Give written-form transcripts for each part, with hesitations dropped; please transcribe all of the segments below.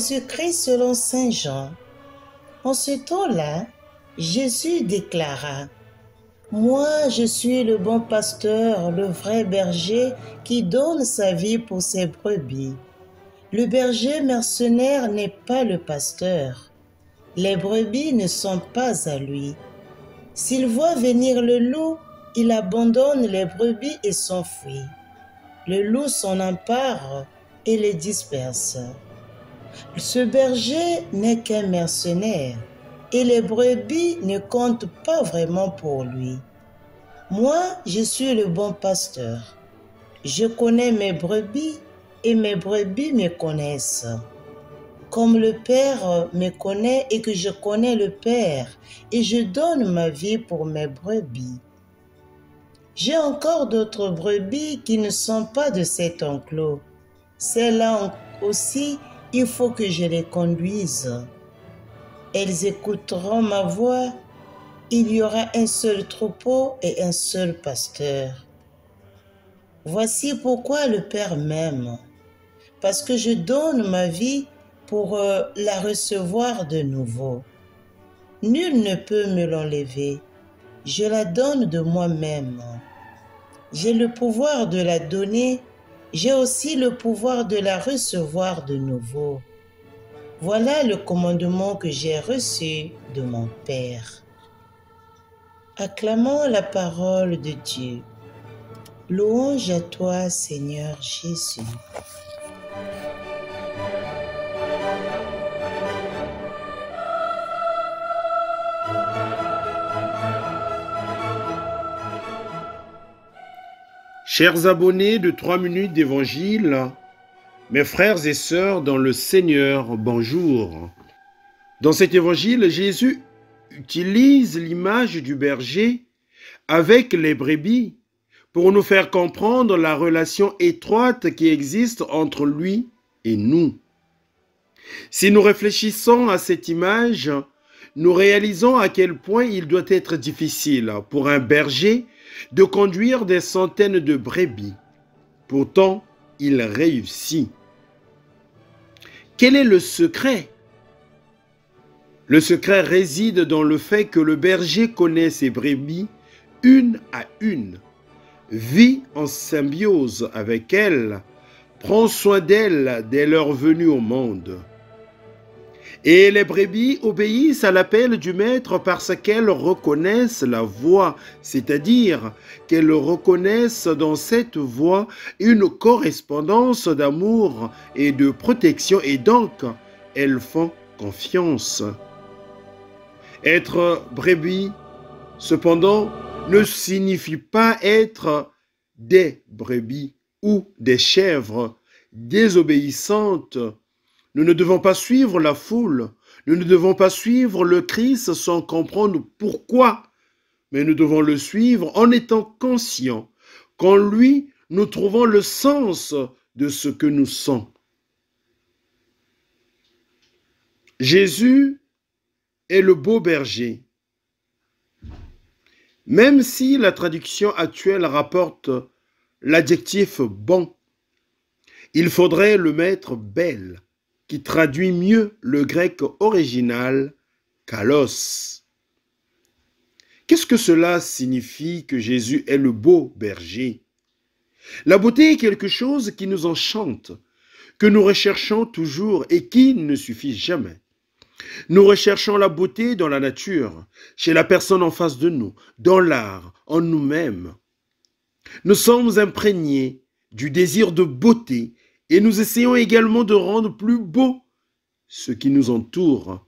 Jésus-Christ selon Saint Jean. En ce temps-là, Jésus déclara: Moi, je suis le bon pasteur, le vrai berger qui donne sa vie pour ses brebis. Le berger mercenaire n'est pas le pasteur. Les brebis ne sont pas à lui. S'il voit venir le loup, il abandonne les brebis et s'enfuit. Le loup s'en empare et les disperse. Ce berger n'est qu'un mercenaire et les brebis ne comptent pas vraiment pour lui. Moi, je suis le bon pasteur. Je connais mes brebis et mes brebis me connaissent. Comme le Père me connaît et que je connais le Père, et je donne ma vie pour mes brebis. J'ai encore d'autres brebis qui ne sont pas de cet enclos. Celles-là aussi, il faut que je les conduise. Elles écouteront ma voix. Il y aura un seul troupeau et un seul pasteur. Voici pourquoi le Père m'aime, parce que je donne ma vie pour la recevoir de nouveau. Nul ne peut me l'enlever. Je la donne de moi-même. J'ai le pouvoir de la donner, j'ai aussi le pouvoir de la recevoir de nouveau. Voilà le commandement que j'ai reçu de mon Père. Acclamons la parole de Dieu. Louange à toi, Seigneur Jésus. Chers abonnés de 3 minutes d'évangile, mes frères et sœurs dans le Seigneur, bonjour. Dans cet évangile, Jésus utilise l'image du berger avec les brebis pour nous faire comprendre la relation étroite qui existe entre lui et nous. Si nous réfléchissons à cette image, nous réalisons à quel point il doit être difficile pour un berger de conduire des centaines de brebis. Pourtant, il réussit. Quel est le secret? Le secret réside dans le fait que le berger connaît ses brebis une à une, vit en symbiose avec elles, prend soin d'elles dès leur venue au monde. Et les brebis obéissent à l'appel du maître parce qu'elles reconnaissent la voix, c'est-à-dire qu'elles reconnaissent dans cette voix une correspondance d'amour et de protection, et donc elles font confiance. Être brebis, cependant, ne signifie pas être des brebis ou des chèvres désobéissantes. Nous ne devons pas suivre la foule, nous ne devons pas suivre le Christ sans comprendre pourquoi, mais nous devons le suivre en étant conscients qu'en lui, nous trouvons le sens de ce que nous sommes. Jésus est le beau berger. Même si la traduction actuelle rapporte l'adjectif bon, il faudrait le mettre belle, qui traduit mieux le grec original kalos. Qu'est-ce que cela signifie que Jésus est le beau berger? La beauté est quelque chose qui nous enchante, que nous recherchons toujours et qui ne suffit jamais. Nous recherchons la beauté dans la nature, chez la personne en face de nous, dans l'art, en nous-mêmes. Nous sommes imprégnés du désir de beauté et nous essayons également de rendre plus beau ce qui nous entoure.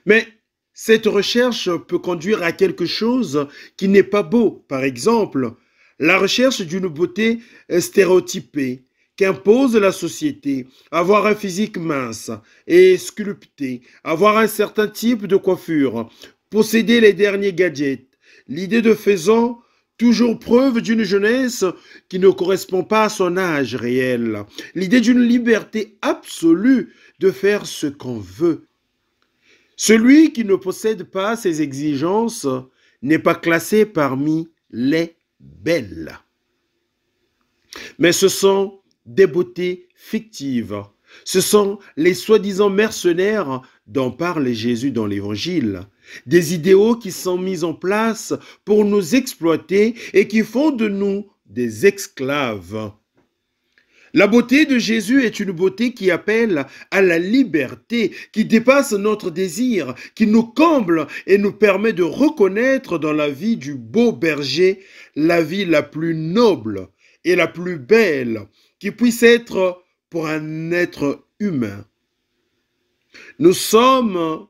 Mais cette recherche peut conduire à quelque chose qui n'est pas beau. Par exemple, la recherche d'une beauté stéréotypée qu'impose la société, avoir un physique mince et sculpté, avoir un certain type de coiffure, posséder les derniers gadgets, l'idée de faisant toujours preuve d'une jeunesse qui ne correspond pas à son âge réel, l'idée d'une liberté absolue de faire ce qu'on veut. Celui qui ne possède pas ces exigences n'est pas classé parmi les belles. Mais ce sont des beautés fictives, Ce sont les soi-disant mercenaires dont parle Jésus dans l'Évangile. Des idéaux qui sont mis en place pour nous exploiter et qui font de nous des esclaves. La beauté de Jésus est une beauté qui appelle à la liberté, qui dépasse notre désir, qui nous comble et nous permet de reconnaître dans la vie du beau berger la vie la plus noble et la plus belle qui puisse être pour un être humain. Nous sommes,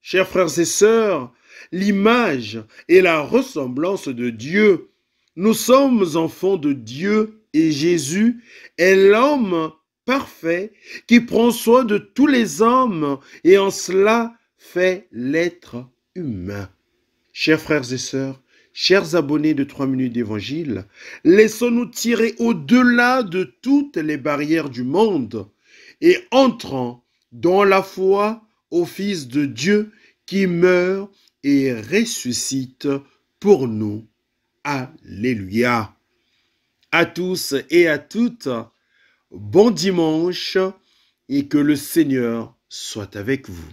chers frères et sœurs, l'image et la ressemblance de Dieu. Nous sommes enfants de Dieu et Jésus est l'homme parfait qui prend soin de tous les hommes et en cela fait l'être humain. Chers frères et sœurs, chers abonnés de 3 minutes d'évangile, laissons-nous tirer au-delà de toutes les barrières du monde et entrons dans la foi au Fils de Dieu qui meurt et ressuscite pour nous. Alléluia. À tous et à toutes, bon dimanche et que le Seigneur soit avec vous.